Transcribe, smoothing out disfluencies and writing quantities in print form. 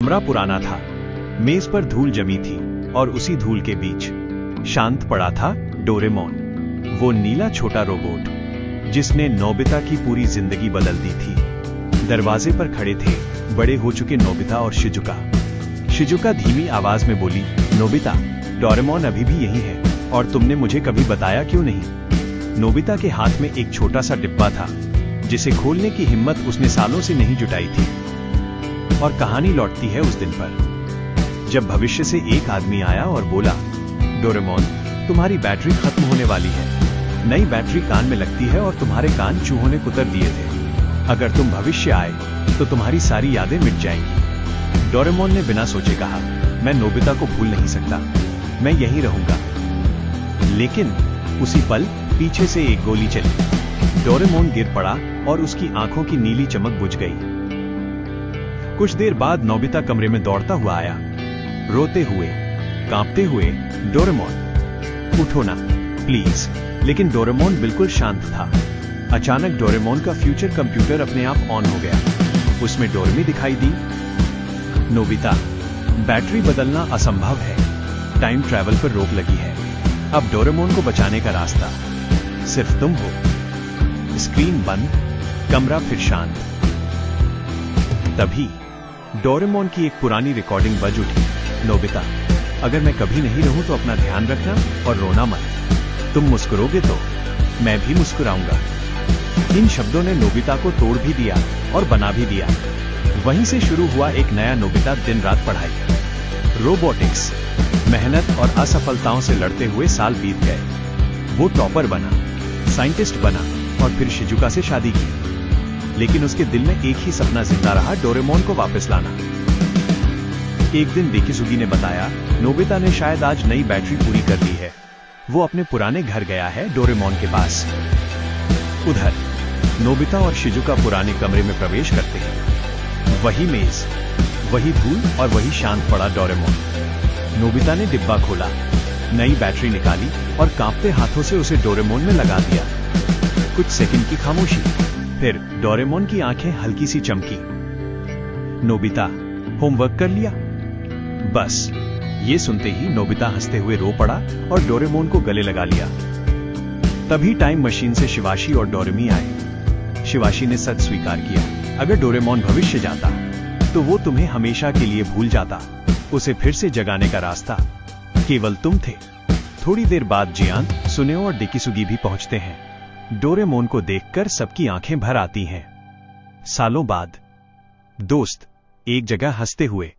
कमरा पुराना था, मेज पर धूल जमी थी और उसी धूल के बीच शांत पड़ा था डोरेमोन, वो नीला छोटा रोबोट जिसने नोबिता की पूरी जिंदगी बदल दी थी। दरवाजे पर खड़े थे बड़े हो चुके नोबिता और शिजुका। शिजुका धीमी आवाज में बोली, नोबिता, डोरेमोन अभी भी यही है और तुमने मुझे कभी बताया क्यों नहीं? नोबिता के हाथ में एक छोटा सा डिब्बा था जिसे खोलने की हिम्मत उसने सालों से नहीं जुटाई थी। और कहानी लौटती है उस दिन पर जब भविष्य से एक आदमी आया और बोला, डोरेमोन, तुम्हारी बैटरी खत्म होने वाली है। नई बैटरी कान में लगती है और तुम्हारे कान चूहों ने कुतर दिए थे। अगर तुम भविष्य आए तो तुम्हारी सारी यादें मिट जाएंगी। डोरेमोन ने बिना सोचे कहा, मैं नोबिता को भूल नहीं सकता, मैं यहीं रहूंगा। लेकिन उसी पल पीछे से एक गोली चली। डोरेमोन गिर पड़ा और उसकी आंखों की नीली चमक बुझ गई। कुछ देर बाद नोबिता कमरे में दौड़ता हुआ आया, रोते हुए, कांपते हुए, डोरेमोन, उठो ना, प्लीज। लेकिन डोरेमोन बिल्कुल शांत था। अचानक डोरेमोन का फ्यूचर कंप्यूटर अपने आप ऑन हो गया। उसमें डोरेमी दिखाई दी। नोबिता, बैटरी बदलना असंभव है, टाइम ट्रैवल पर रोक लगी है। अब डोरेमोन को बचाने का रास्ता सिर्फ तुम हो। स्क्रीन बंद, कमरा फिर शांत। तभी डोरेमोन की एक पुरानी रिकॉर्डिंग बज उठी। नोबिता, अगर मैं कभी नहीं रहूं तो अपना ध्यान रखना और रोना मत। तुम मुस्कुरोगे तो मैं भी मुस्कुराऊंगा। इन शब्दों ने नोबिता को तोड़ भी दिया और बना भी दिया। वहीं से शुरू हुआ एक नया नोबिता दिन रात पढ़ाई, रोबोटिक्स, मेहनत और असफलताओं से लड़ते हुए साल बीत गए। वो टॉपर बना, साइंटिस्ट बना और फिर शिजुका से शादी की। लेकिन उसके दिल में एक ही सपना जिंदा रहा, डोरेमोन को वापस लाना। एक दिन डेकिसुगी ने बताया, नोबिता ने शायद आज नई बैटरी पूरी कर ली है। वो अपने पुराने घर गया है, डोरेमोन के पास। उधर नोबिता और शिजुका पुराने कमरे में प्रवेश करते हैं। वही मेज, वही धूल और वही शांत पड़ा डोरेमोन। नोबिता ने डिब्बा खोला, नई बैटरी निकाली और कांपते हाथों से उसे डोरेमोन में लगा दिया। कुछ सेकंड की खामोशी, फिर डोरेमोन की आंखें हल्की सी चमकी। नोबिता, होमवर्क कर लिया? बस ये सुनते ही नोबिता हंसते हुए रो पड़ा और डोरेमोन को गले लगा लिया। तभी टाइम मशीन से शिवाशी और डोरेमी आए। शिवाशी ने सच स्वीकार किया, अगर डोरेमोन भविष्य जाता तो वो तुम्हें हमेशा के लिए भूल जाता। उसे फिर से जगाने का रास्ता केवल तुम थे। थोड़ी देर बाद जियान, सुनेओ और डेकिसुगी भी पहुंचते हैं। डोरेमोन को देखकर सबकी आंखें भर आती हैं। सालों बाद दोस्त एक जगह हंसते हुए